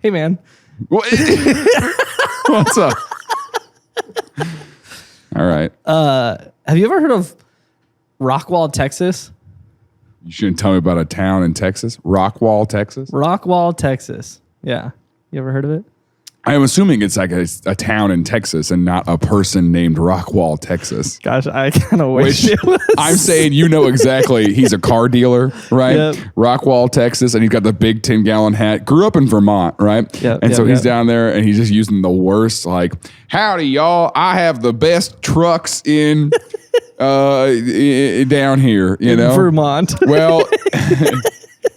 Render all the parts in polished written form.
Hey, man. What's up? All right. Have you ever heard of Rockwall, Texas? You shouldn't tell me about a town in Texas. Rockwall, Texas? Rockwall, Texas. Yeah. You ever heard of it? I'm assuming it's like a town in Texas and not a person named Rockwall, Texas. Gosh, I kind of wish it was. I'm saying you know exactly. He's a car dealer, right? Yep. Rockwall, Texas, and he's got the big 10-gallon hat. Grew up in Vermont, right? Yep, and yep, so he's yep. down there and he's just using the worst, like, howdy, y'all. I have the best trucks in down here, you know? Vermont. Well,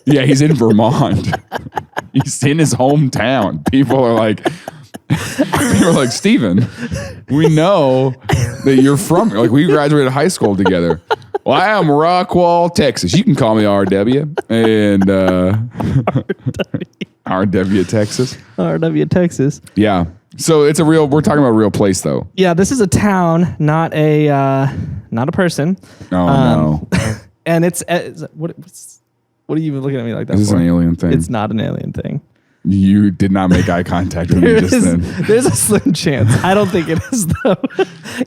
yeah, he's in Vermont. He's in his hometown. People are like, Steven, we know that you're from, like, we graduated high school together. Well, I am Rockwall, Texas. You can call me RW. And RW, Texas. RW, Texas. Yeah. So it's we're talking about a real place, though. Yeah, this is a town, not a person. Oh, no. And it's what are you even looking at me like that Is this for? an alien thing? It's not an alien thing. You did not make eye contact with me just then. There's a slim chance. I don't think it is, though.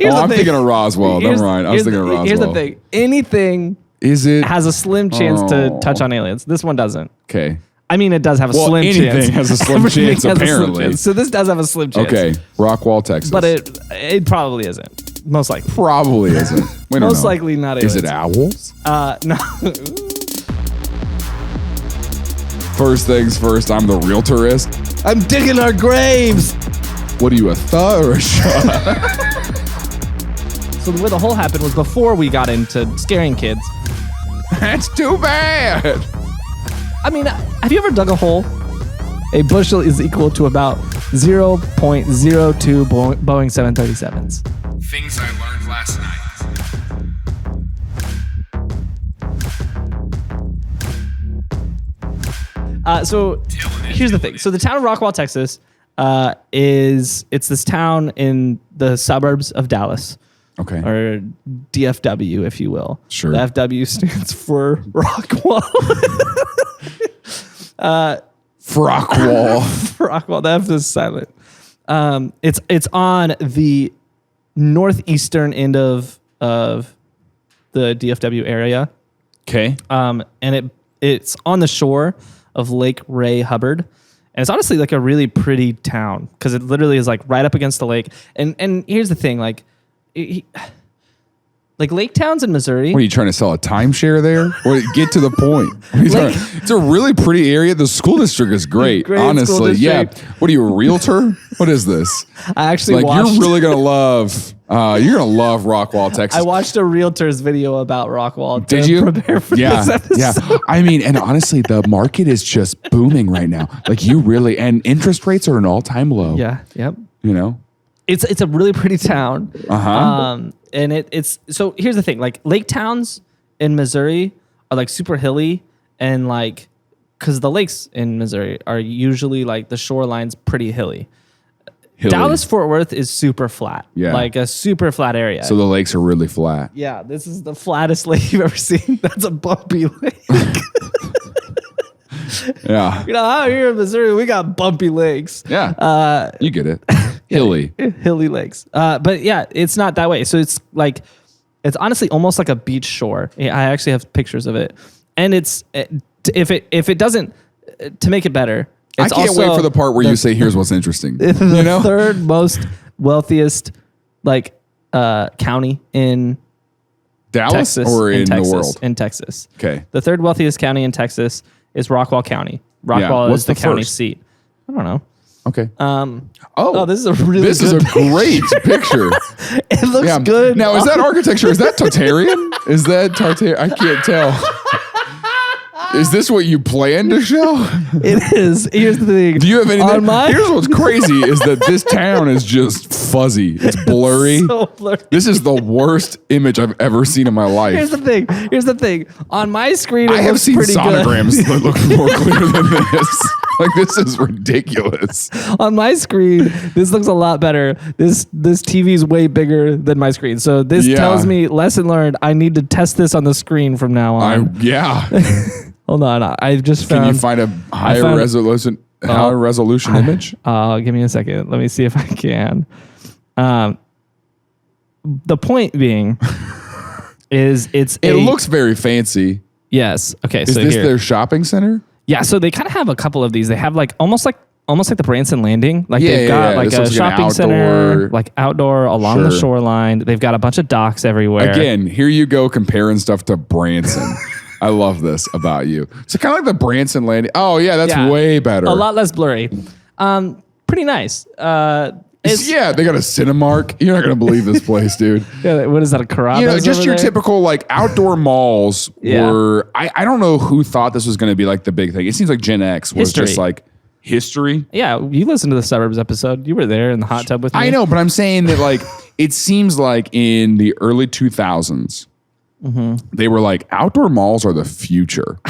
I'm thinking of Roswell. Never mind. I was thinking of Roswell. Here's the thing. Anything has a slim chance to touch on aliens. This one doesn't. Okay. I mean, it does have a slim chance. Anything has a slim chance, apparently. So this does have a slim chance. Okay. Rockwall, Texas. But it probably isn't. Most likely. Probably isn't. We don't Most know. likely not aliens. Is it owls? No. First things first, I'm the realtorist. I'm digging our graves. What are you, a thug or a shot? So the way the hole happened was before we got into scaring kids. That's too bad. I mean, have you ever dug a hole? A bushel is equal to about 0.02 Boeing 737s. Things I learned last night. So here's the thing. So the town of Rockwall, Texas, it's this town in the suburbs of Dallas. Okay. Or DFW, if you will. Sure. The FW stands for Rockwall. Rockwall. Rockwall. The F is silent. It's on the northeastern end of the DFW area. Okay. And it's on the shore of Lake Ray Hubbard. And it's honestly like a really pretty town because it literally is like right up against the lake. And here's the thing, like lake towns in Missouri. What are you trying to sell, a timeshare there? Get to the point. It's a really pretty area. The school district is great honestly. Yeah. What are you, a realtor? What is this? I actually you're really gonna love. You're gonna love Rockwall, Texas. I watched a realtor's video about Rockwall. Did you? Prepare for this episode. Yeah. I mean, and honestly, the market is just booming right now. Like and interest rates are an all-time low. Yeah. Yep. You know, it's a really pretty town. Uh-huh. And it's so here's the thing, like lake towns in Missouri are like super hilly and like because the lakes in Missouri are usually like the shoreline's pretty hilly. Dallas Fort Worth is super flat. Yeah. Like a super flat area. So the lakes are really flat. Yeah, this is the flattest lake you've ever seen. That's a bumpy lake. Yeah. You know, out here in Missouri, we got bumpy lakes. Yeah. You get it. Hilly. Hilly lakes. But yeah, it's not that way. So it's like, it's honestly almost like a beach shore. I actually have pictures of it. And if it doesn't, to make it better, I can't wait for the part where you say, here's what's interesting. The third most wealthiest county in Dallas Texas, or in Texas, the world? in Texas. Okay. The third wealthiest county in Texas is Rockwall County. Rockwall What's is the the county first? seat. I don't know. Okay. This is a really This good is a great picture. It looks good. Now, is that architecture? Is that Tartarian? Is that Tartarian? I can't tell. Is this what you plan to show? It is. Here's the thing. Do you have anything? Here's what's crazy is that this town is just fuzzy. It's blurry. So blurry. This is the worst image I've ever seen in my life. Here's the thing. On my screen, it I have looks seen pretty sonograms good. that look more clear than this. Like, this is ridiculous. On my screen, this looks a lot better. This TV is way bigger than my screen. So this tells me, lesson learned, I need to test this on the screen from now on. Yeah. Hold on. I just found... Can you find a higher resolution? high resolution image? Give me a second. Let me see if I can. The point being is it looks very fancy. Yes. Okay. Is so this here. their shopping center? Yeah. So they kind of have a couple of these. They have like almost like the Branson Landing. Like they've got like a shopping center, like outdoor along the shoreline. They've got a bunch of docks everywhere. Again, here you go comparing stuff to Branson. I love this about you. So kind of like the Branson Landing. Oh yeah, that's way better. A lot less blurry. Pretty nice. Yeah, they got a Cinemark. You're not gonna believe this place, dude. Yeah, what is that? A Carrabba's? Just your typical like outdoor malls. Were I don't know who thought this was gonna be like the big thing. It seems like Gen X was just like history. Yeah, you listened to the Suburbs episode. You were there in the hot tub with me. I know, but I'm saying that like it seems like in the early 2000s, they were like outdoor malls are the future.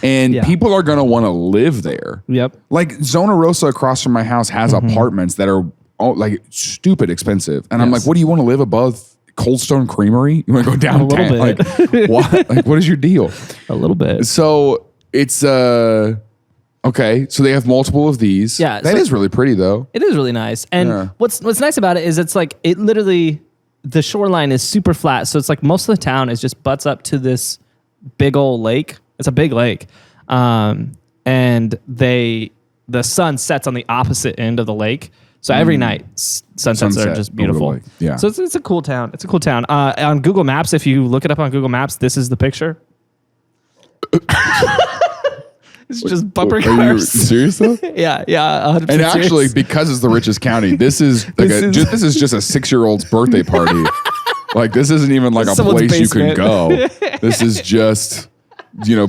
And people are going to want to live there. Yep. Like Zona Rosa across from my house has apartments that are like stupid expensive. And I'm like, what do you want to live above Cold Stone Creamery? You want to go downtown? A little bit. Like what? Like what is your deal? A little bit. So it's okay. So they have multiple of these. Yeah. That is really pretty though. It is really nice. And what's nice about it is it's like it literally the shoreline is super flat. So it's like most of the town is just butts up to this big old lake. It's a big lake. And the sun sets on the opposite end of the lake. So every night sunsets are just beautiful. Yeah. So it's a cool town. It's a cool town. On Google Maps, if you look it up on Google Maps, this is the picture. It's just bumper cars. Are you serious though? Yeah, 100% And actually, serious. because it's the richest county, this is like this is just a 6-year-old's birthday party. Like this isn't even like a Someone's place you can go. This is just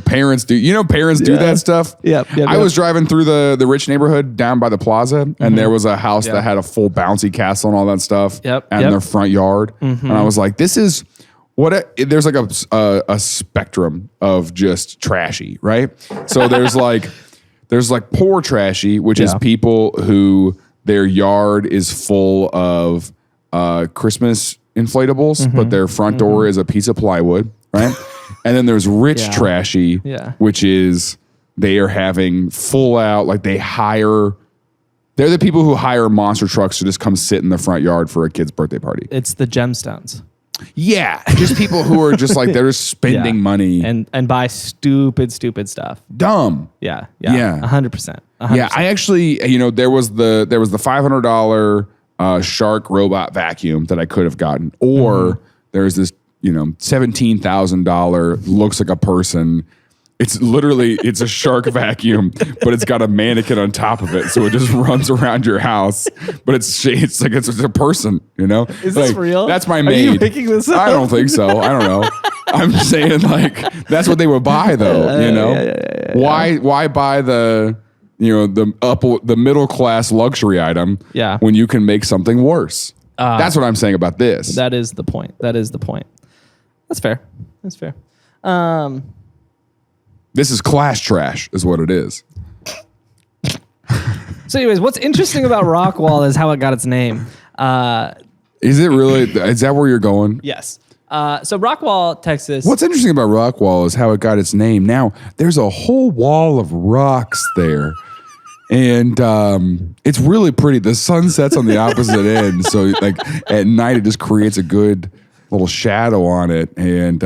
parents do. Parents do that stuff. Yep. I was driving through the rich neighborhood down by the plaza, and there was a house that had a full bouncy castle and all that stuff. Yep. And their front yard, and I was like, this is. There's like a spectrum of just trashy, right? So there's like poor trashy, which is people who their yard is full of Christmas inflatables, but their front door is a piece of plywood, right? And then there's rich trashy, which is they are having full out, like they're the people who hire monster trucks to just come sit in the front yard for a kid's birthday party. It's the gemstones. Yeah, just people who are just like they're just spending money and buy stupid stuff. Dumb. Yeah. 100%. Yeah, I actually, there was the $500 Shark robot vacuum that I could have gotten, or there's this $17,000 looks like a person. It's a Shark vacuum, but it's got a mannequin on top of it, so it just runs around your house. But it's like it's a person, Is this real? That's my maid. Are you making this up? I don't think so. I don't know. I'm saying like that's what they would buy though. Why buy the the middle class luxury item? Yeah. When you can make something worse. That's what I'm saying about this. That is the point. That's fair. This is class trash, is what it is. So, anyways, what's interesting about Rockwall is how it got its name. Is it really? Is that where you're going? Yes. So, Rockwall, Texas. What's interesting about Rockwall is how it got its name. Now, there's a whole wall of rocks there. And it's really pretty. The sun sets on the opposite end. So, like, at night, it just creates a good little shadow on it. And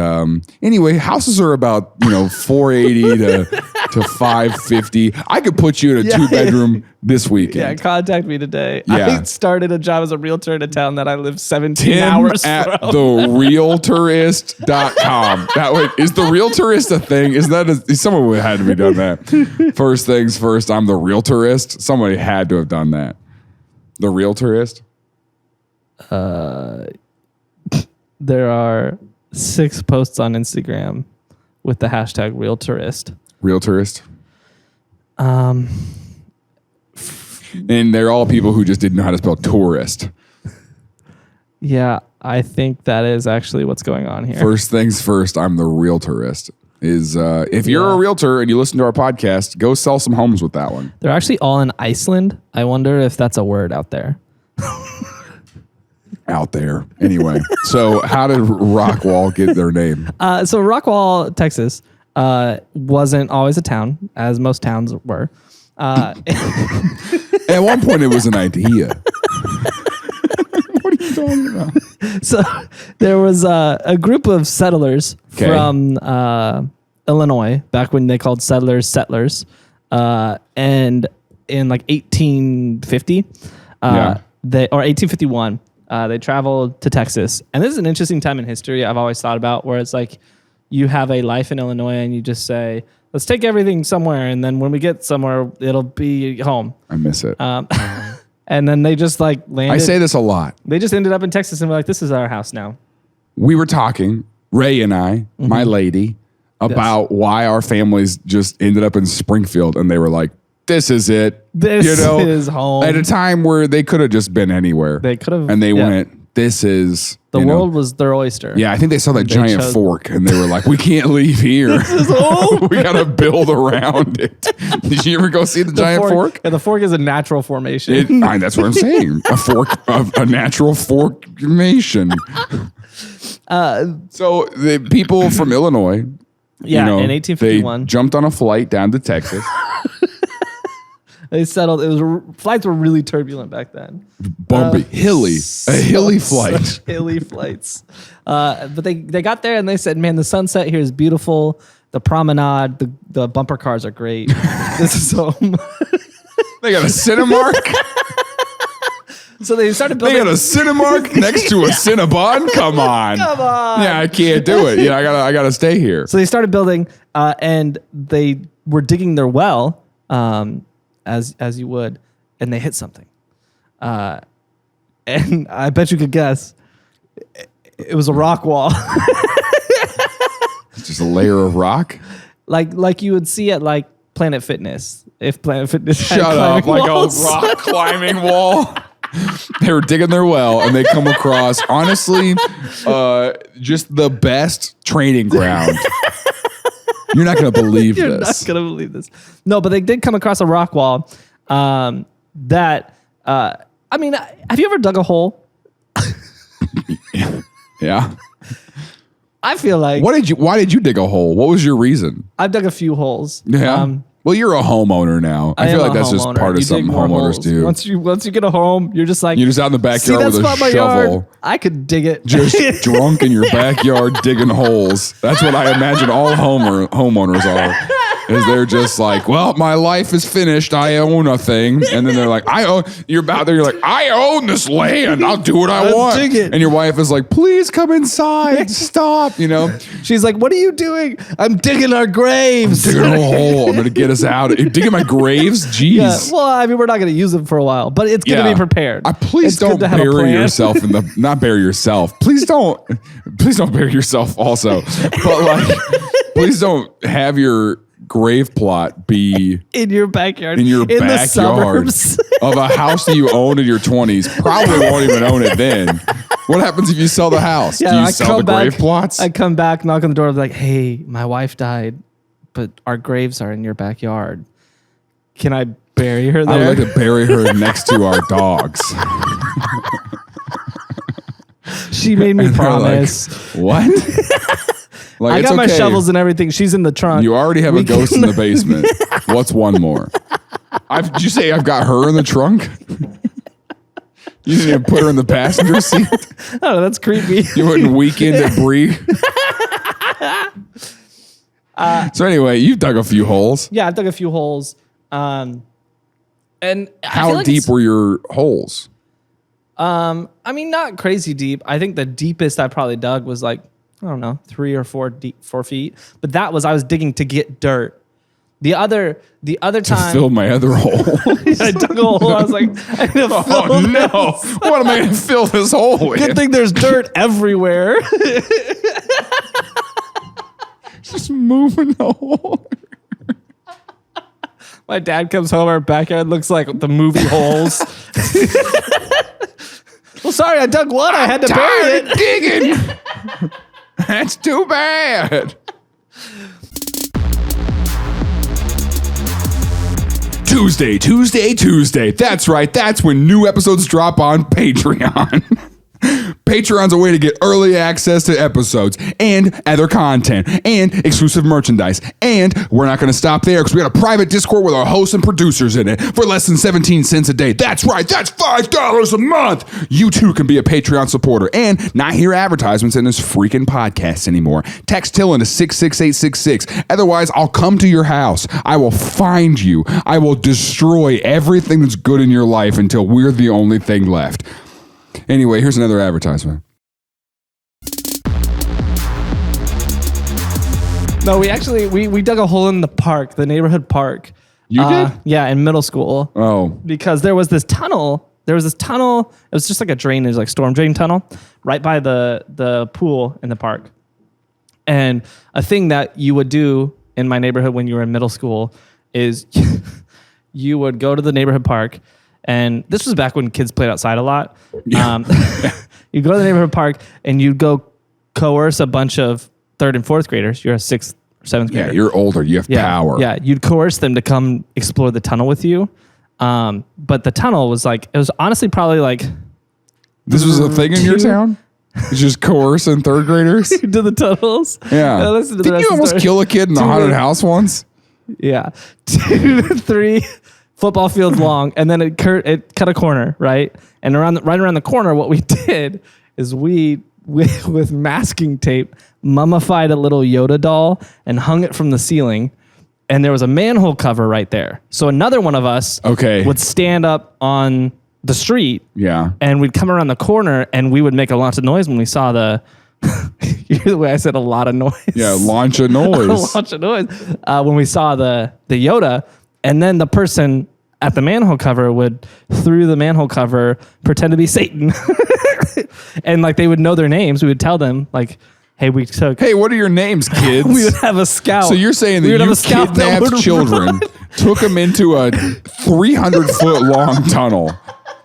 anyway, houses are about 480 to 550. I could put you in a 2-bedroom this weekend. Yeah, contact me today. Yeah. I started a job as a realtor in a town that I live 17 hours at from. therealtorist.com. That way, is the realtorist a thing? Is that someone would have had to be done that? First things first, I'm the realtorist. Somebody had to have done that. The realtorist? There are 6 posts on Instagram with the hashtag realtorist. Realtorist? And they're all people who just didn't know how to spell tourist. Yeah, I think that is actually what's going on here. First things first, I'm the realtorist. If you're a realtor and you listen to our podcast, go sell some homes with that one. They're actually all in Iceland. I wonder if that's a word out there. Out there. Anyway, so how did Rockwall get their name? So Rockwall, Texas, wasn't always a town, as most towns were. At one point, it was an idea. What are you talking about? So there was a group of settlers from Illinois, back when they called settlers, and in like 1850, or 1851, they traveled to Texas. And this is an interesting time in history I've always thought about, where it's like you have a life in Illinois and you just say, let's take everything somewhere, and then when we get somewhere, it'll be home. I miss it. And then they just like landed. I say this a lot. They just ended up in Texas and were like, this is our house now. We were talking, Ray and I, my lady, about why our families just ended up in Springfield, and they were like, this is it. This is home. At a time where they could have just been anywhere. They could have. And they went, this is... The world was their oyster. Yeah, I think they saw that giant fork, and they were like, we can't leave here. This is home. We got to build around it. Did you ever go see the giant fork? Yeah, the fork is a natural formation. That's what I'm saying. A fork, a natural formation. So the people from Illinois... Yeah, in 1851. They jumped on a flight down to Texas. They settled. Flights were really turbulent back then. Bumpy, hilly flight. Hilly flights. But they got there and they said, man, the sunset here is beautiful. The promenade, the bumper cars are great. This is home. They got a Cinemark. So they started building. They got a Cinemark next to a Cinnabon. Come on. Yeah, I can't do it. Yeah, I gotta stay here. So they started building, and they were digging their well, as you would, and they hit something. And I bet you could guess, it was a rock wall. It's just a layer of rock, like you would see at like Planet Fitness. If Planet Fitness shut up, like a rock climbing wall. They were digging their well, and they come across, honestly, just the best training ground. You're not going to believe this. You're not going to believe this. No, but they did come across a rock wall that, I mean, have you ever dug a hole? Yeah. I feel like... Why did you dig a hole? What was your reason? I've dug a few holes. Yeah. Well, you're a homeowner now. I feel like that's just part of something homeowners do. Once you get a home, you're just like... You're just out in the backyard with a shovel. Yard. I could dig it. Just drunk in your backyard digging holes. That's what I imagine all homeowners are. Is they're just like, well, my life is finished. I own a thing. And then they're like, you're out there. You're like, I own this land. I'll do what I want. Dig it. And your wife is like, please come inside. Stop. You know, she's like, what are you doing? I'm digging our graves. I'm digging a hole. I'm going to get us out. Digging my graves? Jeez. Yeah. Well, I mean, we're not going to use them for a while, but it's going to be prepared. Please don't bury yourself not bury yourself. Please don't bury yourself also. But like, please don't have your grave plot be in your backyard. In your backyard of a house that you owned in your 20s. Probably won't even own it then. What happens if you sell the house? Yeah, do you sell the grave plots? I come back, knock on the door, like, hey, my wife died, but our graves are in your backyard. Can I bury her there? I would like to bury her next to our dogs. She made me promise. Like, what? Like, I got my shovels and everything. She's in the trunk. You already have a ghost in the basement. What's one more? Did you say I've got her in the trunk? You didn't even put her in the passenger seat? Oh, that's creepy. You wouldn't weekend at Bree? So anyway, you've dug a few holes. Yeah, I've dug a few holes. And how deep were your holes? I mean, not crazy deep. I think the deepest I probably dug was like, I don't know, 3 or 4 feet. But I was digging to get dirt. The other time to fill my other hole. I dug a hole. I was like, I need to fill this. What am I going to fill this hole with? Good thing there's dirt everywhere. Just moving the hole. My dad comes home, our backyard looks like the movie Holes. Well, sorry, I dug one. I had to bury it. Digging. That's too bad. Tuesday. That's right. That's when new episodes drop on Patreon. Patreon's a way to get early access to episodes and other content and exclusive merchandise. And we're not going to stop there because we got a private Discord with our hosts and producers in it for less than 17 cents a day. That's right. That's $5 a month. You too can be a Patreon supporter and not hear advertisements in this freaking podcast anymore. Text TILLN to 66866. Otherwise, I'll come to your house. I will find you. I will destroy everything that's good in your life until we're the only thing left. Anyway, here's another advertisement. No, we actually we dug a hole in the park, the neighborhood park. You did? Yeah, in middle school. Oh. Because there was this tunnel. It was just like a drainage, like storm drain tunnel, right by the pool in the park. And a thing that you would do in my neighborhood when you were in middle school is you would go to the neighborhood park. And this was back when kids played outside a lot. Yeah. You go to the neighborhood park and you'd go coerce a bunch of 3rd and 4th graders. You're a 6th or 7th grader. Yeah, you're older. You have power. Yeah, you'd coerce them to come explore the tunnel with you. But the tunnel was like, it was honestly probably like... This was a thing in your town? It's just coercing 3rd graders? To the tunnels. Yeah. Didn't you almost kill a kid in the haunted house once? Yeah. 2 to 3... football field long, and then it cut a corner, right? And right around the corner, what we did is we with masking tape mummified a little Yoda doll and hung it from the ceiling, and there was a manhole cover right there. So another one of us would stand up on the street, and we'd come around the corner, and we would make a lot of noise when we saw the... You hear the way I said a lot of noise? Yeah, launch a noise. Launch a noise. When we saw the Yoda... And then the person at the manhole cover would, through the manhole cover, pretend to be Satan. And like they would know their names. We would tell them like, hey, what are your names, kids? We would have a scout. So you're saying that you kidnapped children, took them into a 300-foot long tunnel.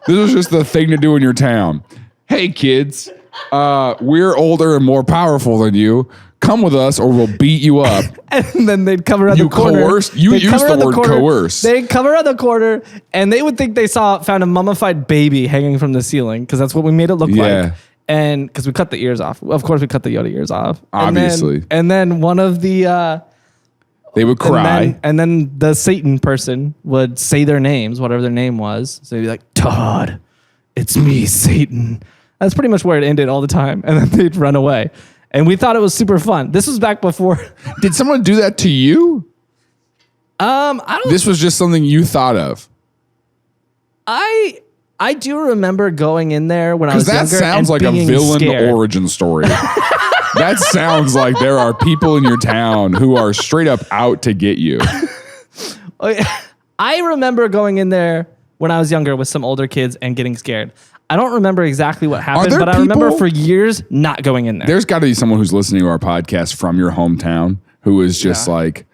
This was just the thing to do in your town. Hey, kids, we're older and more powerful than you. Come with us or we'll beat you up. And then they'd come around the corner. You used the word coerce. They'd come around the corner and they would think they found a mummified baby hanging from the ceiling because that's what we made it look like. And because we cut the ears off. Of course, we cut the Yoda ears off. Obviously. And then one of the... they would cry. And then the Satan person would say their names, whatever their name was. So they'd be like, Todd, it's me, Satan. That's pretty much where it ended all the time. And then they'd run away. And we thought it was super fun. This was back before. Did someone do that to you? I don't. This was just something you thought of. I do remember going in there when I was younger. That sounds like a villain origin story. That sounds like there are people in your town who are straight up out to get you. I remember going in there when I was younger with some older kids and getting scared. I don't remember exactly what happened, but I remember for years not going in there. There's got to be someone who's listening to our podcast from your hometown who is just like,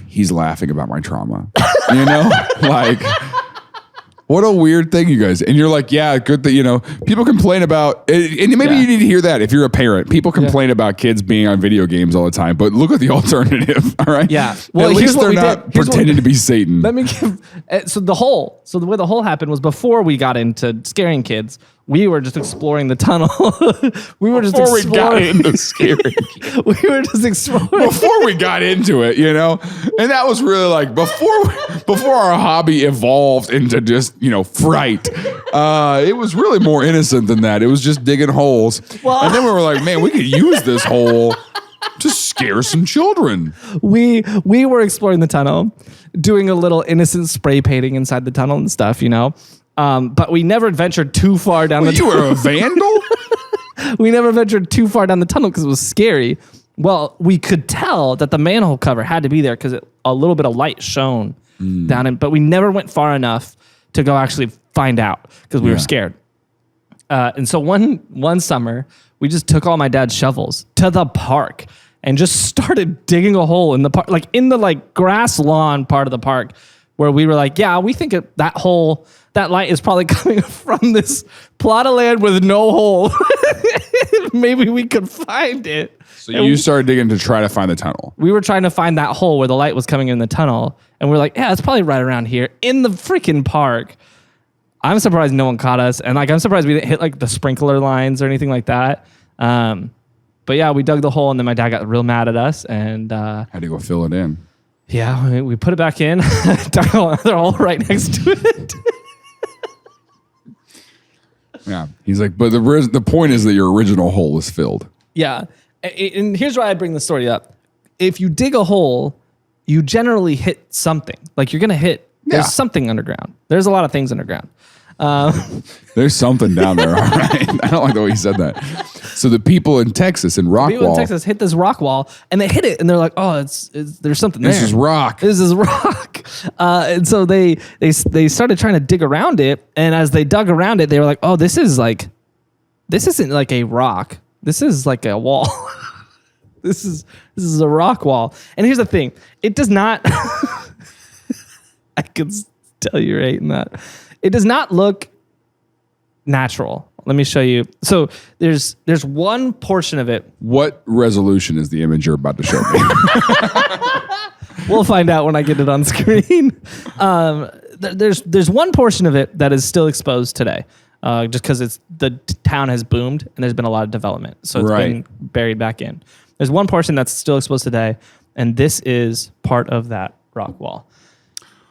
he's laughing about my trauma. You know? Like, what a weird thing, you guys. And you're like, yeah, good that, people complain about, and maybe you need to hear that if you're a parent. People complain about kids being on video games all the time, but look at the alternative, all right? Yeah. Well, at least they're not pretending to be Satan. Let me give, so the way the hole happened was before we got into scaring kids, we were just exploring the tunnel. We got into scaring kids. We were just exploring. Before we got into it, and that was really like before our hobby evolved into just, fright. It was really more innocent than that. It was just digging holes. Well, and then we were like, man, we could use this hole to scare some children. We were exploring the tunnel, doing a little innocent spray painting inside the tunnel and stuff, but we never ventured too far down the tunnel. You were a vandal? We never ventured too far down the tunnel because it was scary. Well, we could tell that the manhole cover had to be there because a little bit of light shone down it, but we never went far enough to go actually find out because we were scared. And so one summer, we just took all my dad's shovels to the park and just started digging a hole in the park, like in the grass lawn part of the park, where we were like, yeah, we think that light is probably coming from this plot of land with no hole. Maybe we could find it. So you started digging to try to find the tunnel. We were trying to find that hole where the light was coming in the tunnel. And we're like, yeah, it's probably right around here in the freaking park. I'm surprised no one caught us, and like I'm surprised we didn't hit like the sprinkler lines or anything like that. But yeah, we dug the hole, and then my dad got real mad at us, and had to go fill it in. Yeah, we put it back in. Dug another hole right next to it. Yeah, he's like, but the point is that your original hole is filled. Yeah, and here's why I bring the story up. If you dig a hole, you generally hit something. Like you're gonna hit. There's something underground. There's a lot of things underground. There's something down there. All right, I don't like the way you said that. So the people in Texas, in Rockwall, people in Texas hit this rock wall, and they hit it, and they're like, "Oh, there's something there. This is rock. This is rock." And so they started trying to dig around it, and as they dug around it, they were like, "Oh, this isn't like a rock. This is like a wall. This is a rock wall." And here's the thing: it does not. I can tell you're hating that. It does not look natural. Let me show you. So there's one portion of it. What resolution is the image you're about to show me? We'll find out when I get it on screen. There's one portion of it that is still exposed today, just because the town has boomed and there's been a lot of development, so it's been buried back in. There's one portion that's still exposed today, and this is part of that rock wall.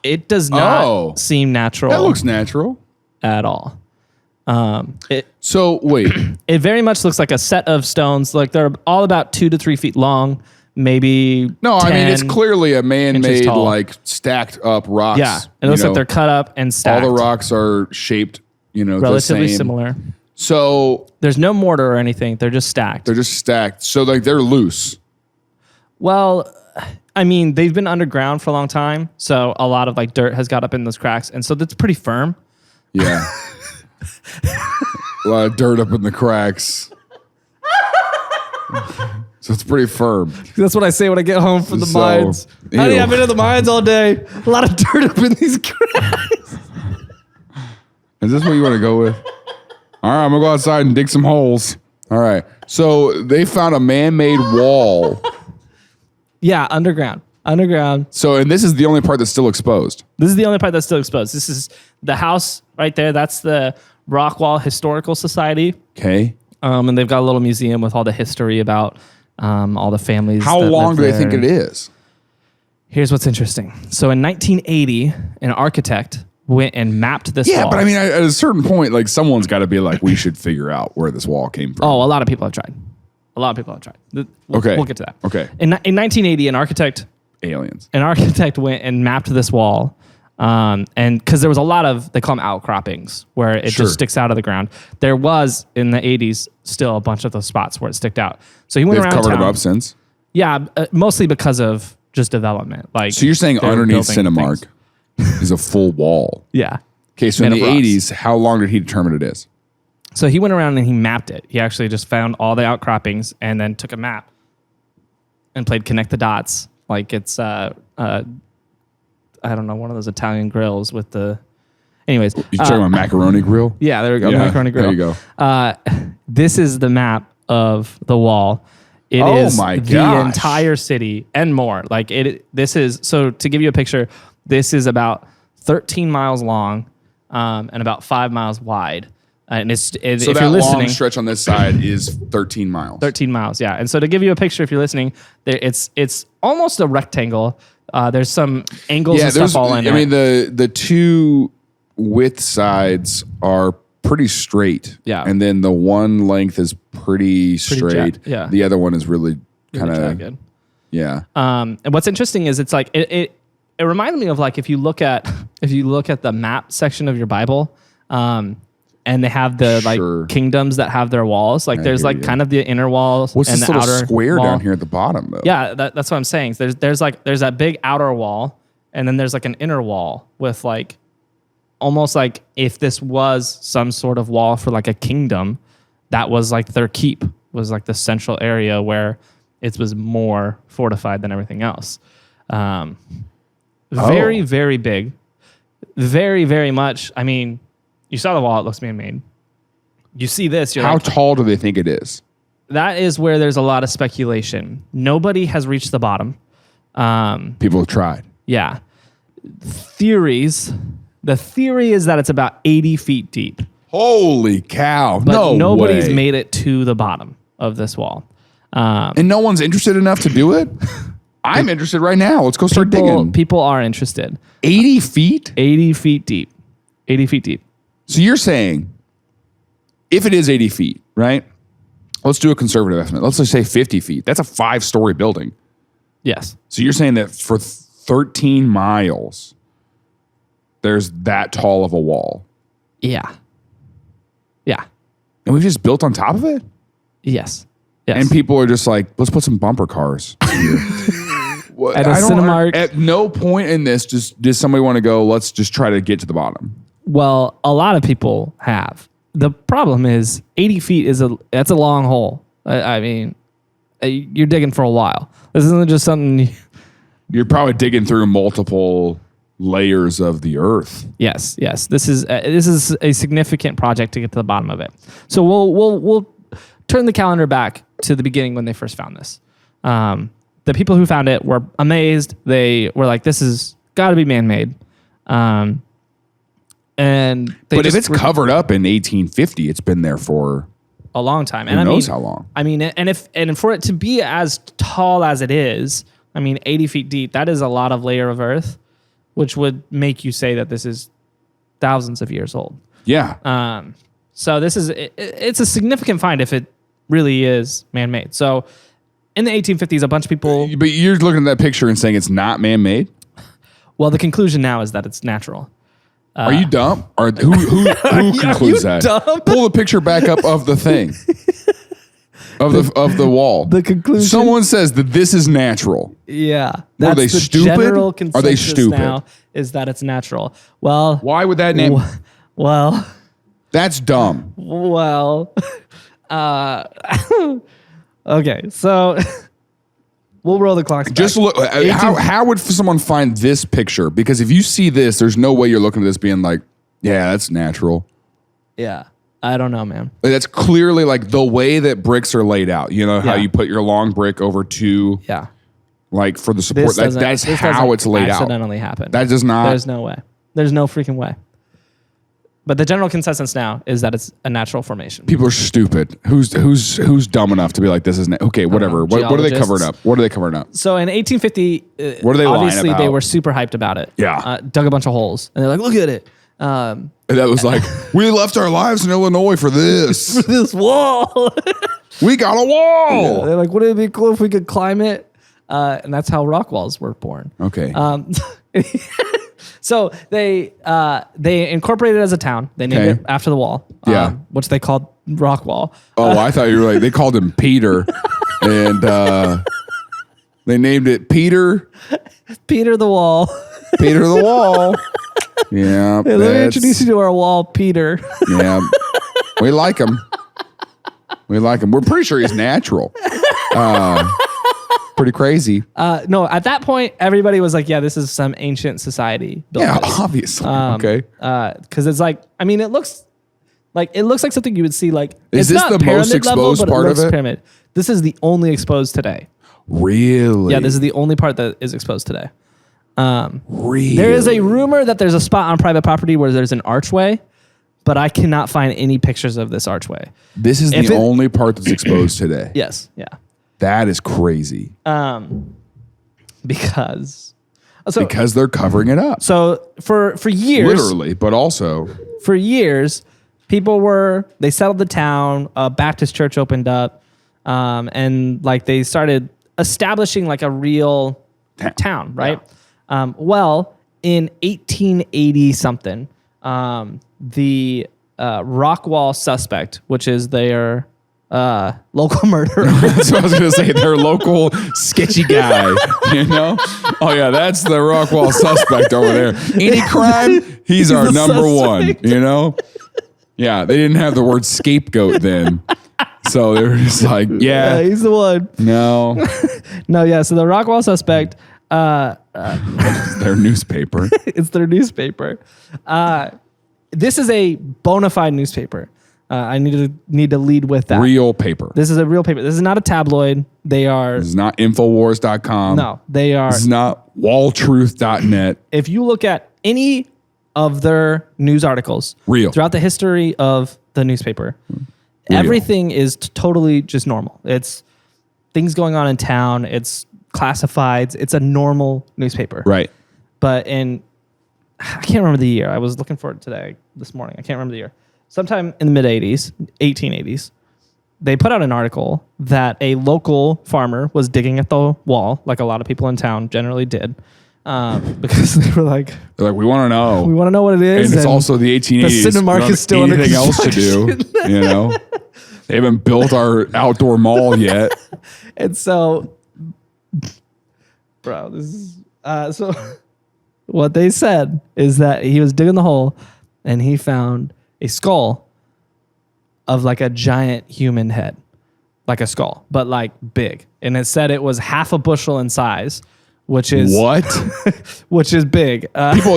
It does not seem natural. That looks natural at all. So wait, it very much looks like a set of stones. Like they're all about 2 to 3 feet long, maybe. No, I mean it's clearly a man-made, like stacked up rocks. Yeah, it looks like they're cut up and stacked. All the rocks are shaped, relatively the same. similar. So there's no mortar or anything. They're just stacked. So like they're loose. Well, I mean they've been underground for a long time, so a lot of like dirt has got up in those cracks, and so that's pretty firm. Yeah. A lot of dirt up in the cracks. So it's pretty firm. That's what I say when I get home from the mines. Honey, I've been in the mines all day. A lot of dirt up in these cracks. Is this what you want to go with? All right, I'm going to go outside and dig some holes. All right. So they found a man-made wall. Yeah, underground. So, and this is the only part that's still exposed. This is the only part that's still exposed. This is the house right there. That's the Rockwall Historical Society. Okay. And they've got a little museum with all the history about all the families. How long do they think it is? Here's what's interesting. So in 1980, an architect went and mapped this wall. Yeah, but I mean, at a certain point, like someone's got to be like, we should figure out where this wall came from. Oh, a lot of people have tried. We'll get to that. Okay. In 1980, an architect went and mapped this wall. And because there was a lot of, they call them outcroppings, where it just sticks out of the ground. There was in the 80s still a bunch of those spots where it sticked out. So he went around covered town. them up since? Yeah, mostly because of just development. Like, so you're saying underneath Cinemark is a full wall? Yeah. Okay, so in the 80s, how long did he determine it is? So he went around and he mapped it. He actually just found all the outcroppings and then took a map and played connect the dots. Like it's, I don't know, one of those Italian grills with the... Anyways. You're talking about macaroni grill? Yeah, there we go. Yeah, macaroni grill. There you go. This is the map of the wall. It is the entire city and more. Like so to give you a picture, this is about 13 miles long and about 5 miles wide. And so if that you're listening, long stretch on this side is 13 miles. 13 miles, yeah. And so to give you a picture, if you're listening, it's almost a rectangle. There's some angles and stuff all in it. I mean, the two width sides are pretty straight. Yeah. And then the one length is pretty straight. Yeah. The other one is really kind of good. Yeah. And what's interesting is it's like it reminded me of like if you look at the map section of your Bible, and they have the like kingdoms that have their walls. Like there's like kind of the inner walls. What's and this the little outer square wall down here at the bottom though? Yeah, that's what I'm saying. There's that big outer wall, and then there's like an inner wall with like almost like if this was some sort of wall for like a kingdom, that was like their keep, was like the central area where it was more fortified than everything else. Very, very big. Very, very much. I mean, you saw the wall, it looks man-made. You see this, you're How tall do they think it is? That is where there's a lot of speculation. Nobody has reached the bottom. People have tried. Yeah. Theories The theory is that it's about 80 feet deep. Holy cow. But nobody's way. made it to the bottom of this wall. And no one's interested enough to do it? I'm interested right now. Let's go start digging. People are interested. 80 feet? 80 feet deep. 80 feet deep. So you're saying, if it is 80 feet, right? Let's do a conservative estimate. Let's just say 50 feet. That's a 5-story building. Yes. So you're saying that for 13 miles, there's that tall of a wall. Yeah. Yeah. And we've just built on top of it? Yes. Yes. And people are just like, let's put some bumper cars here. At a Cinemark. At no point in this does somebody want to go, let's just try to get to the bottom. Well, a lot of people have. The problem is 80 feet that's a long hole. I mean, you're digging for a while. This isn't just something. You're probably digging through multiple layers of the earth. Yes. This is a significant project to get to the bottom of it. So we'll turn the calendar back to the beginning when they first found this. The people who found it were amazed. They were like, "This has got to be man-made." But if it's covered up in 1850, it's been there for a long time. Who knows how long? I mean, and for it to be as tall as it is, I mean, 80 feet deep, that is a lot of layer of earth, which would make you say that this is thousands of years old. Yeah. So it's a significant find if it really is man-made. So in the 1850s, a bunch of people. But you're looking at that picture and saying it's not man-made? Well, the conclusion now is that it's natural. Are you dumb? Or who concludes that? Dumb? Pull the picture back up of the thing. Of the wall. The conclusion. Someone says that this is natural. Yeah. Are they stupid? General Are they consensus stupid? now is that it's natural. Well. Why would that name? Well. That's dumb. Well. Okay. So. We'll roll the clocks back. Just look. How would someone find this picture? Because if you see this, there's no way you're looking at this being like, yeah, that's natural. Yeah. I don't know, man. That's clearly like the way that bricks are laid out. You know how Yeah. you put your long brick over two, Yeah. like for the support. That's how it's laid out. Accidentally happen. That does not. There's no way. There's no freaking way. But the general consensus now is that it's a natural formation. People are stupid. Who's dumb enough to be like, this is okay, whatever. What are they covering up? What are they covering up? So in 1850, What are they lying obviously about? they were super hyped about it. Yeah. Dug a bunch of holes. And they're like, look at it. And that was like, we left our lives in Illinois for this. This wall. We got a wall. They're like, wouldn't it be cool if we could climb it? And that's how rock walls were born. Okay. So they incorporated it as a town. They named it after the wall. Yeah. Which they called Rockwall. Oh, I thought you were like, they called him Peter. And they named it Peter. Peter the Wall. Peter the Wall. Yeah. Hey, let me introduce you to our wall, Peter. Yeah. We like him. We're pretty sure he's natural. Pretty crazy. No, at that point, everybody was like, yeah, this is some ancient society. Yeah, obviously. Okay. Because it's like, I mean, it looks like something you would see. Like, Is it's this not the most pyramid level, exposed but part of looks it? Pyramid. This is the only exposed today. Really? Yeah, this is the only part that is exposed today. Really? There is a rumor that there's a spot on private property where there's an archway, but I cannot find any pictures of this archway. This is the only part that's exposed today. Yes. Yeah. That is crazy. Because they're covering it up. So for years, Literally, but also for years, they settled the town. A Baptist church opened up, and like they started establishing like a real town, right? Yeah. Well, in 1880 something, the Rockwall suspect, which is their local murderer. That's what I was going to say. Their local sketchy guy, you know? Oh, yeah, that's the Rockwall suspect over there. Any crime, he's our number suspect. one, you know? Yeah, they didn't have the word scapegoat then. So they were just like, yeah. He's the one. No. No, yeah. So the Rockwall suspect, It's their newspaper. It's their newspaper. This is a bona fide newspaper. I need to lead with that. Real paper. This is a real paper. This is not a tabloid. They are. This is not Infowars.com. No, they are. This is not walltruth.net. If you look at any of their news articles. Real. Throughout the history of the newspaper. Real. Everything is totally just normal. It's things going on in town. It's classifieds. It's a normal newspaper. Right. But I can't remember the year. I was looking for it this morning. I can't remember the year. Sometime in the mid-'80s, 1880s, they put out an article that a local farmer was digging at the wall, like a lot of people in town generally did, because they were like, we want to know. We want to know what it is. And it's also the 1880s. The Cinemark is still under anything else to do, you know? They haven't built our outdoor mall yet. And so, bro, this is so. What they said is that he was digging the hole, and he found a skull of like a giant human head, like a skull, but like big. And it said it was half a bushel in size, which is what? Which is big. People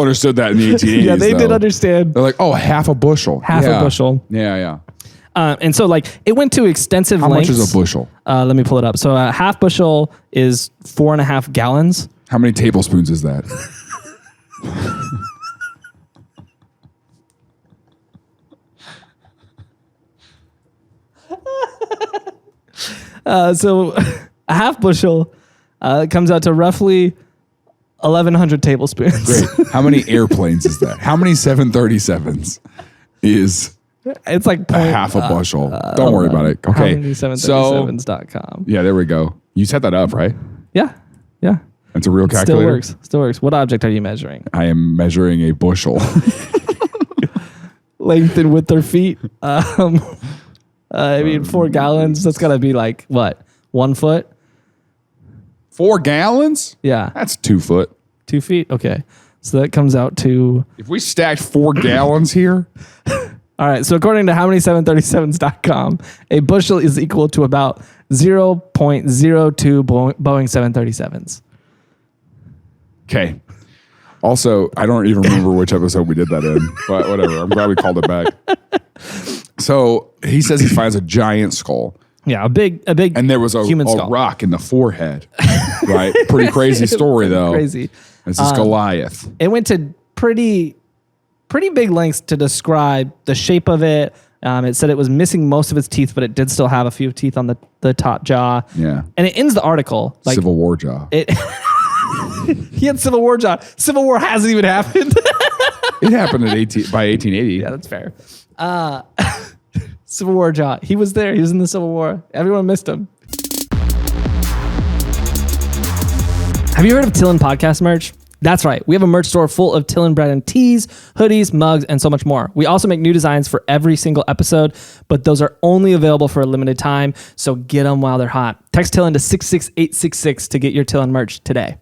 understood that in the 1880s. Yeah, they did understand. They're like, oh, half a bushel. Half a bushel. Yeah. And so like it went to extensive lengths. How much is a bushel? Let me pull it up. So a half bushel is 4.5 gallons. How many tablespoons is that? So a half bushel comes out to roughly 1,100 tablespoons. Great. How many airplanes is that? How many 737s is it's like a half a bushel? Don't worry about it. Okay. How many 737s.com. Yeah, there we go. You set that up, right? Yeah. That's a real calculator? Still works. What object are you measuring? I am measuring a bushel. Length and width or feet. I mean, 4 gallons. That's got to be like, what, 1 foot? 4 gallons? Yeah. That's 2 foot. 2 feet? Okay. So that comes out to... If we stacked 4 gallons here... All right. So according to howmany737s.com, a bushel is equal to about 0.02 Boeing 737s. Okay. Also, I don't even remember which episode we did that in, but whatever. I'm glad we called it back. So he says he finds a giant skull. Yeah, a big, and there was a rock in the forehead. Right? Pretty crazy story, though. Crazy. This is Goliath. It went to pretty big lengths to describe the shape of it. It said it was missing most of its teeth, but it did still have a few teeth on the top jaw. Yeah. And it ends the article like Civil War jaw. He had Civil War jaw. Civil War hasn't even happened. It happened by 1880. Yeah, that's fair. Civil War jaw. He was there. He was in the Civil War. Everyone missed him. Have you heard of TILLN podcast merch? That's right. We have a merch store full of TILLN brand tees, hoodies, mugs, and so much more. We also make new designs for every single episode, but those are only available for a limited time, so get them while they're hot. Text TILLN to 66866 to get your TILLN merch today.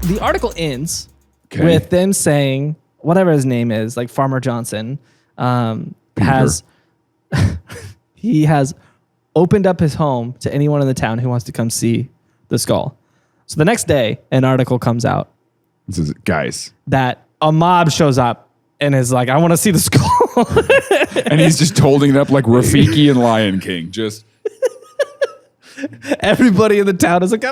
The article ends with them saying, whatever his name is, like Farmer Johnson, he has opened up his home to anyone in the town who wants to come see the skull. So the next day, an article comes out. This is, guys. That a mob shows up and is like, I want to see the skull. And he's just holding it up like Rafiki and Lion King. Just. Everybody in the town is like,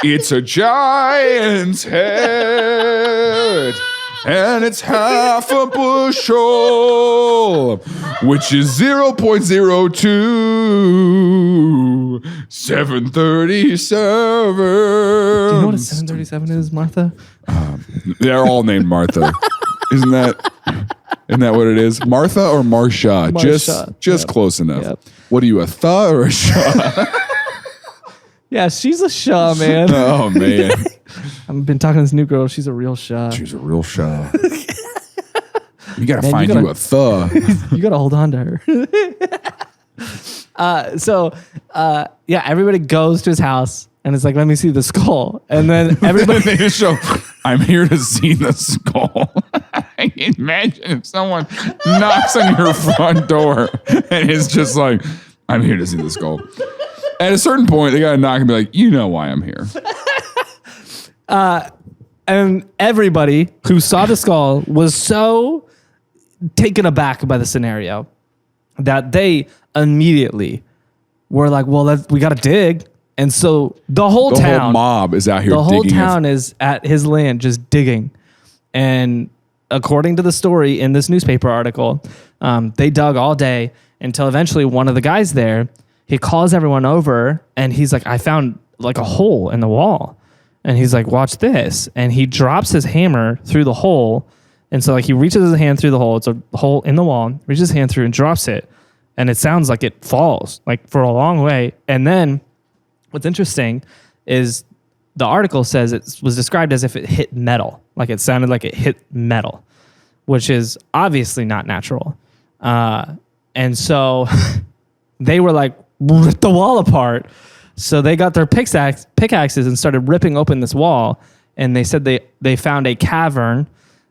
It's a giant's head, and it's half a bushel, which is 0.02 737. Do you know what a 737 is, Martha? They're all named Martha. Isn't that what it is? Martha or Marsha? Just close enough. Yep. What are you, a tha or a sha? Yeah, she's a Shaw, man. Oh, man. I've been talking to this new girl. She's a real Shaw. She's a real Shaw. You got to find you a tha. You got to hold on to her. Yeah, everybody goes to his house and it's like, let me see the skull. And then everybody... They just show, I'm here to see the skull. I can imagine if someone knocks on your front door and it's just like, I'm here to see the skull. At a certain point, they got to knock and be like, you know why I'm here. And everybody who saw the skull was so taken aback by the scenario that they immediately were like, well, we got to dig. And so the whole whole mob is out here the whole digging town is at his land just digging. And according to the story in this newspaper article, they dug all day until eventually one of the guys there, he calls everyone over and he's like, I found like a hole in the wall. And he's like, watch this. And he drops his hammer through the hole. And so like he reaches his hand through the hole. It's a hole in the wall, reaches his hand through and drops it. And it sounds like it falls like for a long way. And then what's interesting is the article says it was described as if it hit metal. Like it sounded like it hit metal, which is obviously not natural. And so they were like, rip the wall apart. So they got their pickaxes and started ripping open this wall. And they said they found a cavern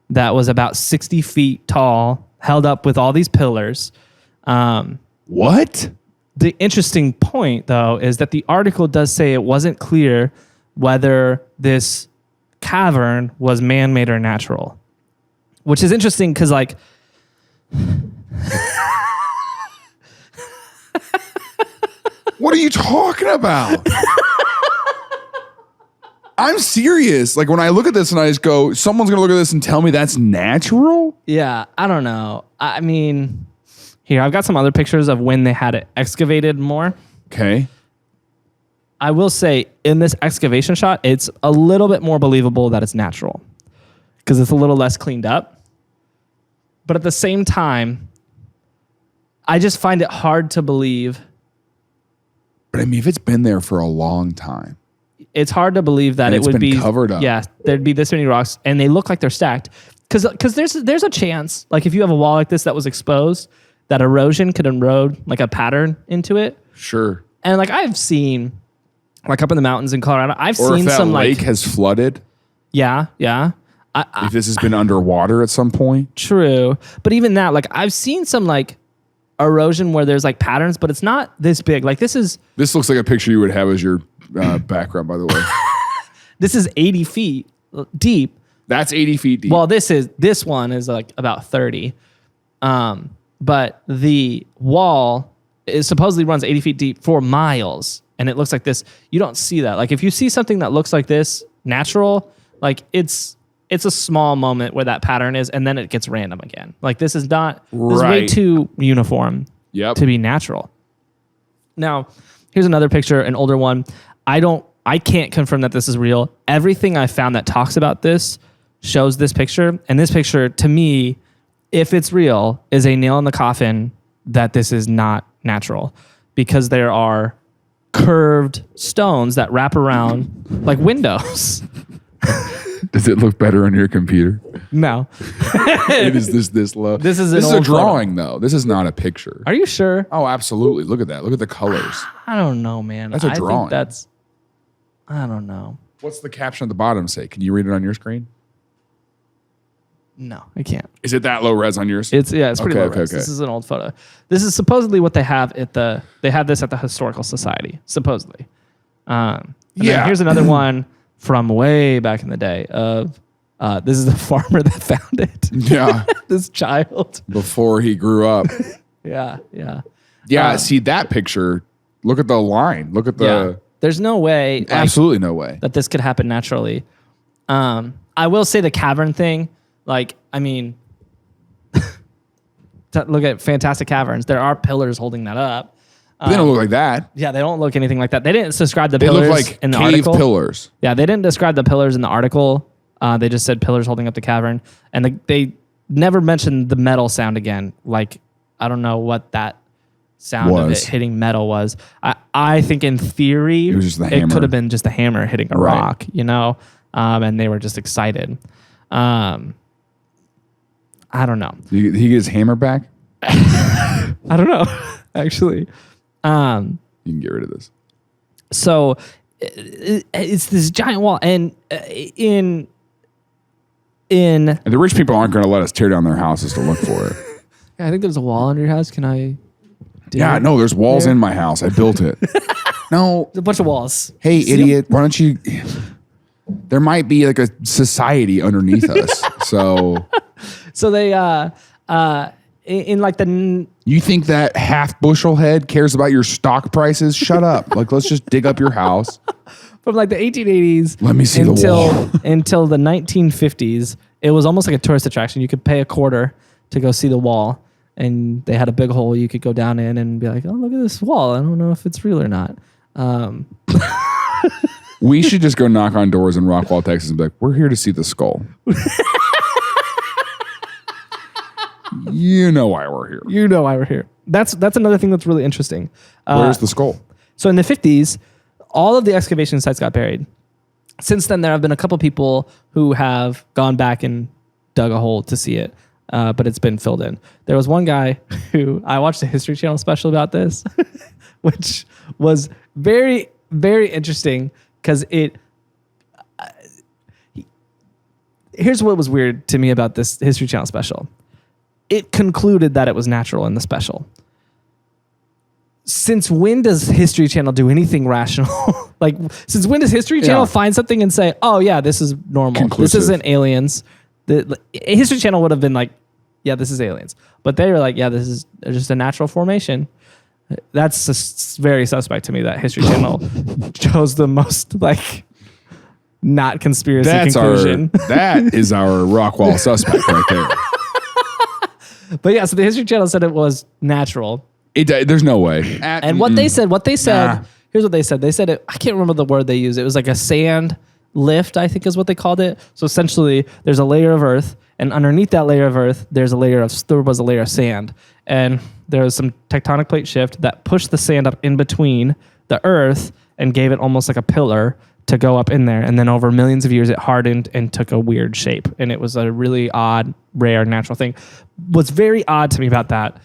that was about 60 feet tall, held up with all these pillars. What? The interesting point, though, is that the article does say it wasn't clear whether this cavern was man-made or natural, which is interesting because, like, what are you talking about? I'm serious. Like, when I look at this and I just go, someone's going to look at this and tell me that's natural? Yeah, I don't know. I mean, here, I've got some other pictures of when they had it excavated more. Okay. I will say, in this excavation shot, it's a little bit more believable that it's natural because it's a little less cleaned up. But at the same time, I just find it hard to believe. But I mean, if it's been there for a long time. It's hard to believe that and it would be covered up. Yeah, there'd be this many rocks, and they look like they're stacked. Because there's a chance, like if you have a wall like this that was exposed, that erosion could erode like a pattern into it. Sure. And like I've seen, like up in the mountains in Colorado, I've or seen if that some lake like has flooded. Yeah. If this has been underwater at some point. True, but even that, like I've seen some like erosion where there's like patterns, but it's not this big. Like this looks like a picture you would have as your background, by the way. This is 80 feet deep. That's 80 feet deep. Well, this one is like about 30. But the wall supposedly runs 80 feet deep for miles, and it looks like this. You don't see that. Like if you see something that looks like this natural, like it's a small moment where that pattern is, and then it gets random again. Like this is not. This is way too uniform. Yep. To be natural. Now, here's another picture, an older one. I can't confirm that this is real. Everything I found that talks about this shows this picture, and this picture to me, if it's real, is a nail in the coffin that this is not natural, because there are curved stones that wrap around like windows. Does it look better on your computer? No. It is this low. This is a drawing, though. This is not a picture. Are you sure? Oh, absolutely. Look at that. Look at the colors. I don't know, man. That's a drawing. I don't know. What's the caption at the bottom say? Can you read it on your screen? No, I can't. Is it that low res on yours? It's pretty low res. Okay. This is an old photo. This is supposedly what they have they have this at the Historical Society, supposedly. Here's another one from way back in the day of this is the farmer that found it. Yeah. This child. Before he grew up. Yeah. See that picture. Look at the line. Look at the... Yeah. There's no way. Absolutely no way. That this could happen naturally. I will say the cavern thing, like, I mean, look at Fantastic Caverns. There are pillars holding that up. They don't look like that. Yeah, they don't look anything like that. They didn't describe the they pillars look like in the cave article. Pillars. Yeah, they didn't describe the pillars in the article. They just said pillars holding up the cavern. And they never mentioned the metal sound again. Like, I don't know what that sound of it hitting metal was. I think in theory, it was just the hammer. It could have been just a hammer hitting a rock, you know? And they were just excited. I don't know. Did he get his hammer back? I don't know, actually. You can get rid of this. So it's this giant wall, and and the rich people aren't going to let us tear down their houses to look for it. I think there's a wall under your house. Can I? No, there's walls in my house. I built it. No, there's a bunch of walls. Hey, idiot! Why don't you? There might be like a society underneath us. So they in like the You think that half bushel head cares about your stock prices? Shut up. Like, let's just dig up your house. From like the 1880s. Let me see the wall. Until the 1950s, it was almost like a tourist attraction. You could pay a quarter to go see the wall, and they had a big hole you could go down in and be like, oh, look at this wall. I don't know if it's real or not. We should just go knock on doors in Rockwall, Texas and be like, we're here to see the skull. You know why we're here. You know why we're here. That's another thing that's really interesting. Where's the skull? So in the 50s, all of the excavation sites got buried. Since then, there have been a couple people who have gone back and dug a hole to see it, but it's been filled in. There was one guy who I watched a History Channel special about this, which was very, very interesting because here's what was weird to me about this History Channel special. It concluded that it was natural in the special. Since when does History Channel do anything rational? Like, since when does History Channel find something and say, oh, yeah, this is normal. Conclusive. This isn't aliens. History Channel would have been like, yeah, this is aliens. But they were like, yeah, this is just a natural formation. That's just very suspect to me that History Channel chose the most, like, not conspiracy conclusion. That is our Rockwall suspect right there. But yeah, so the History Channel said it was natural. There's no way. And what they said, here's what they said. They said I can't remember the word they used. It was like a sand lift, I think is what they called it. So essentially, there's a layer of earth, and underneath that layer of earth, there was a layer of sand. And there was some tectonic plate shift that pushed the sand up in between the earth and gave it almost like a pillar to go up in there. And then over millions of years, it hardened and took a weird shape. And it was a really odd, rare, natural thing. What's very odd to me about that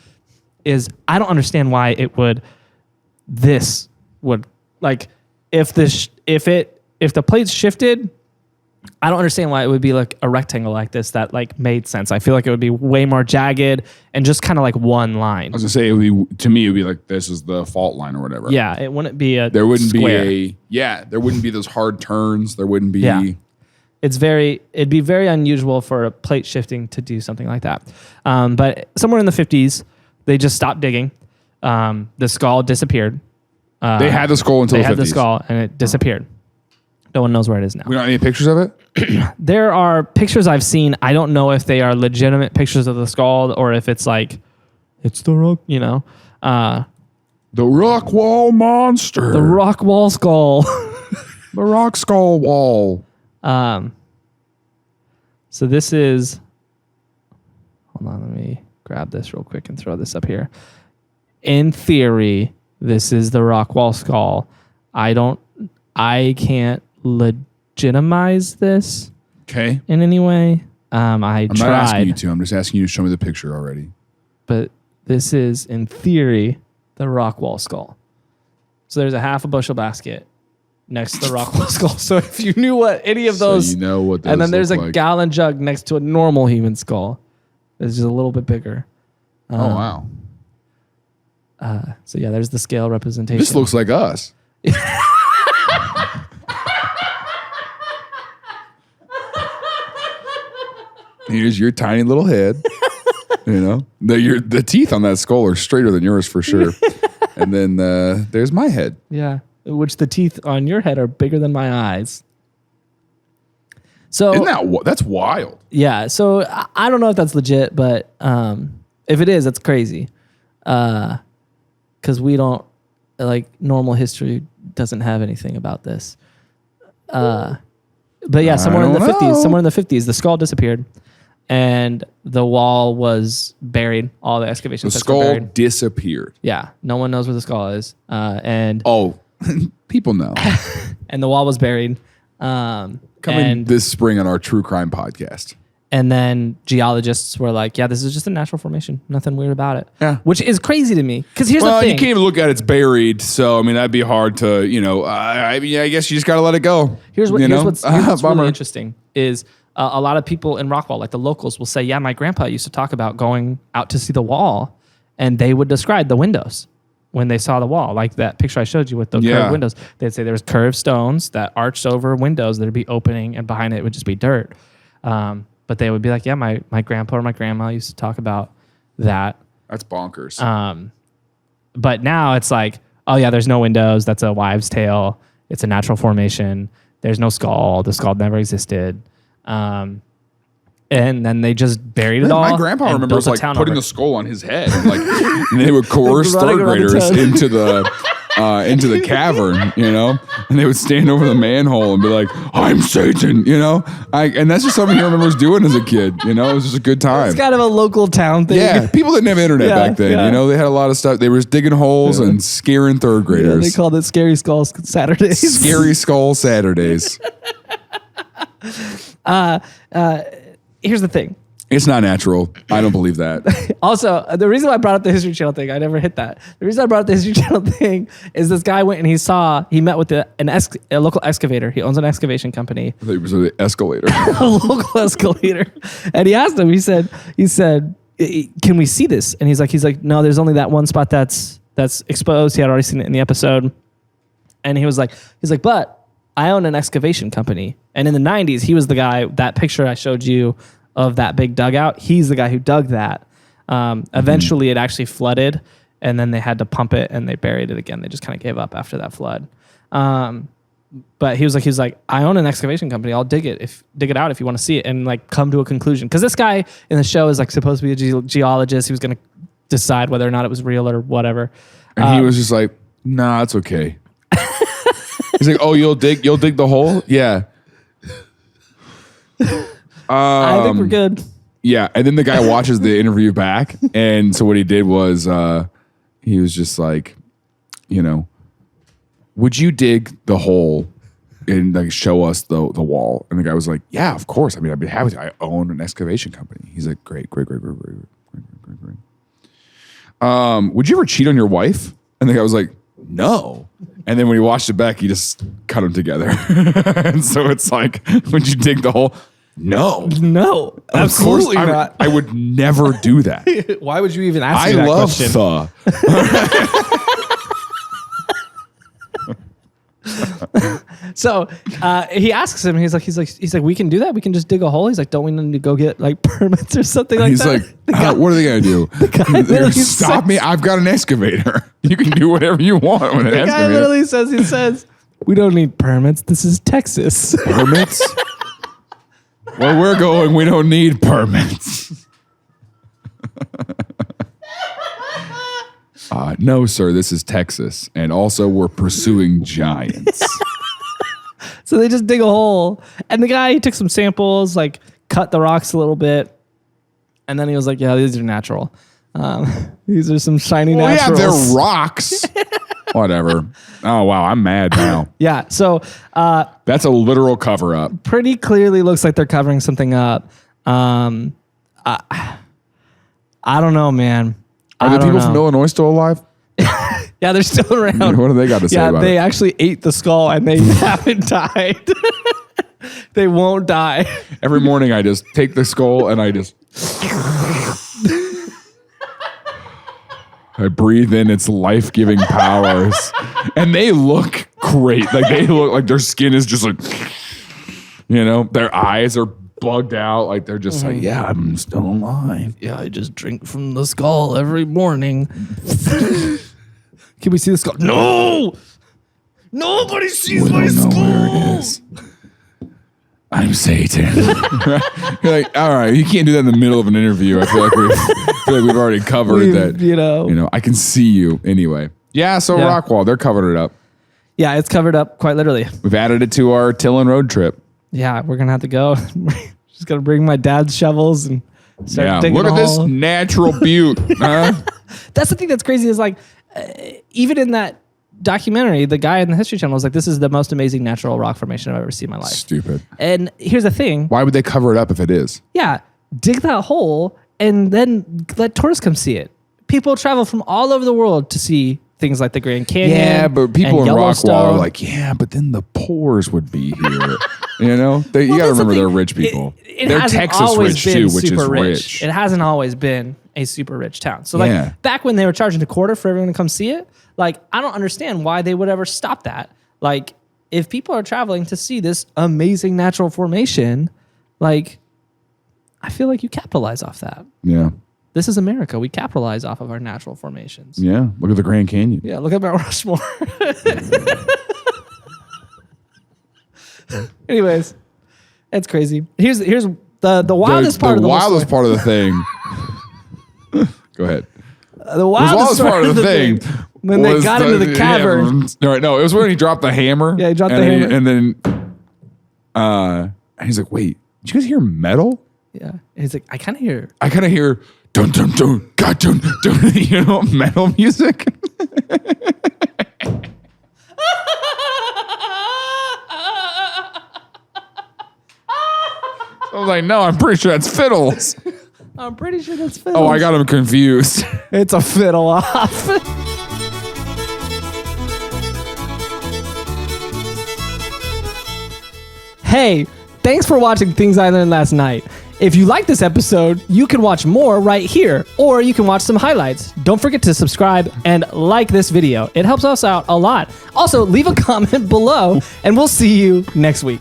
is I don't understand why if the plates shifted, I don't understand why it would be like a rectangle like this that like made sense. I feel like it would be way more jagged and just kind of like one line. I was gonna say, to me, it would be like this is the fault line or whatever. Yeah, it wouldn't be there wouldn't square. There wouldn't be those hard turns. There wouldn't be. Yeah. It'd be very unusual for a plate shifting to do something like that. But somewhere in the 50s, they just stopped digging. The skull disappeared. They had the skull until the 50s. They had the skull and it disappeared. No one knows where it is now. We don't have any pictures of it? There are pictures I've seen. I don't know if they are legitimate pictures of the skull or if it's like, it's the rock, the Rockwall monster. The Rockwall skull. The rock skull wall. So this is, hold on, let me grab this real quick and throw this up here. In theory, this is the Rockwall skull. I can't legitimize this in any way. I'm not asking you to. I'm just asking you to show me the picture already. But this is, in theory, the Rockwall skull. So there's a half a bushel basket next to the Rockwall skull. So if you knew what any of those, so you know what those and then there's a like. gallon jug next to a normal human skull. It's just a little bit bigger. Oh wow. So yeah, there's the scale representation. This looks like us. Here's your tiny little head. The teeth on that skull are straighter than yours for sure. And then there's my head. Yeah, which the teeth on your head are bigger than my eyes. So that's wild. Yeah. So I don't know if that's legit, but if it is, that's crazy. Because we don't normal history doesn't have anything about this. But yeah, somewhere in the 50s, the skull disappeared. And the wall was buried. All the excavation sites were buried. The skull disappeared. Yeah. No one knows where the skull is. People know. And the wall was buried. Coming this spring on our true crime podcast. And then geologists were like, yeah, this is just a natural formation. Nothing weird about it. Yeah. Which is crazy to me. Because here's the thing. You can't even look at it's buried. So, that'd be hard to, I guess you just got to let it go. Here's what's really interesting is a lot of people in Rockwall, like the locals, will say, yeah, my grandpa used to talk about going out to see the wall, and they would describe the windows when they saw the wall, like that picture I showed you with the curved windows. They'd say there was curved stones that arched over windows that would be opening, and behind it would just be dirt. But they would be like, yeah, my grandpa or my grandma used to talk about that. That's bonkers. But now it's like, oh yeah, there's no windows. That's a wives' tale. It's a natural formation. There's no skull. The skull never existed. And then they just buried it all. My grandpa remembers like putting the skull on his head, and, like and they would coerce third graders into the cavern, you know, and they would stand over the manhole and be like, "I'm Satan," you know, and that's just something he remembers doing as a kid. You know, it was just a good time. It's kind of a local town thing. Yeah, people didn't have internet back then. You know, they had a lot of stuff. They were digging holes and scaring third graders. They called it Scary Skull Saturdays. Scary Skull Saturdays. Here's the thing. It's not natural. I don't believe that. Also, the reason why I brought up the History Channel thing, I never hit that. The reason I brought up the History Channel thing is this guy went and he met with a local excavator. He owns an excavation company. I thought it was an escalator. A local escalator. And he asked him, he said, can we see this? And he's like, no, there's only that one spot that's exposed. He had already seen it in the episode. And he's like, but I own an excavation company. And in the 90s, he was the guy, that picture I showed you of that big dugout, he's the guy who dug that. Eventually, it actually flooded, and then they had to pump it, and they buried it again. They just kind of gave up after that flood. But he was like, I own an excavation company. I'll dig it out if you want to see it, and like come to a conclusion. Because this guy in the show is like supposed to be a geologist. He was going to decide whether or not it was real or whatever. And he was just like, nah, it's okay. He's like, oh, you'll dig the hole? Yeah. I think we're good. Yeah, and then the guy watches the interview back, and so what he did was he was just like, you know, would you dig the hole and like show us the wall? And the guy was like, yeah, of course. I mean, I'd be happy to. I own an excavation company. He's like, great. Would you ever cheat on your wife? And the guy was like, no. And then when he watched it back, he just cut them together. And so it's like, would you dig the hole? No, absolutely not. I would never do that. Why would you even ask me that question? So he asks him. He's like, we can do that. We can just dig a hole. He's like, don't we need to go get like permits or something like that? He's like, what are they gonna do? Stop me! I've got an excavator. You can do whatever you want with an excavator. The guy literally says, we don't need permits. This is Texas. Permits? Where we're going, we don't need permits. No, sir, this is Texas. And also, we're pursuing giants. So they just dig a hole. And the guy, he took some samples, like cut the rocks a little bit. And then he was like, yeah, these are natural. These are some shiny naturals. Yeah, they're rocks. Whatever. Oh, wow, I'm mad now. Yeah, so... that's a literal cover-up. Pretty clearly looks like they're covering something up. I don't know, man. Are the people from Illinois still alive? Yeah, they're still around. What do they got to say about it? Yeah, they actually ate the skull and they haven't died. They won't die. Every morning I just take the skull and I just... I breathe in its life-giving powers. And they look great. Like they look like their skin is just like, you know, their eyes are bugged out. Like they're just like, yeah, I'm still alive. Yeah, I just drink from the skull every morning. Can we see the skull? No! Nobody sees my skull! Where it is. I'm Satan. You're like, all right, you can't do that in the middle of an interview. I feel like we've already covered that. You know, I can see you anyway. Yeah, so Rockwall, they're covering it up. Yeah, it's covered up quite literally. We've added it to our TILLN road trip. Yeah, we're gonna have to go. Just gotta bring my dad's shovels and start digging. Look at this natural butte. Huh? That's the thing that's crazy is like, even in that documentary, the guy in the History Channel was like, this is the most amazing natural rock formation I've ever seen in my life. Stupid. And here's the thing. Why would they cover it up if it is? Yeah. Dig that hole and then let tourists come see it. People travel from all over the world to see things like the Grand Canyon. Yeah, but people in Rockwall are like, yeah, but then the poors would be here. You know? You got to remember they're rich people. They're Texas rich too, which is rich. It hasn't always been a super rich town. So like back when they were charging $0.25 for everyone to come see it, like, I don't understand why they would ever stop that. Like, if people are traveling to see this amazing natural formation, like, I feel like you capitalize off that. Yeah. This is America. We capitalize off of our natural formations. Yeah. Look at the Grand Canyon. Yeah, look at Mount Rushmore. Anyways, it's crazy. Here's the wildest part of the wildest part of the thing. Go ahead. The wildest part of the thing when they got into the cavern. All right, no, it was when he dropped the hammer. Yeah, he dropped the hammer. And then he's like, wait, did you guys hear metal? Yeah. He's like, I kind of hear dun dun dun, God dun dun, you know, metal music. I was like, no, I'm pretty sure that's fiddles. I'm pretty sure that's fiddles. Oh, I got him confused. It's a fiddle off. Hey, thanks for watching Things I Learned Last Night. If you like this episode, you can watch more right here, or you can watch some highlights. Don't forget to subscribe and like this video. It helps us out a lot. Also, leave a comment below, and we'll see you next week.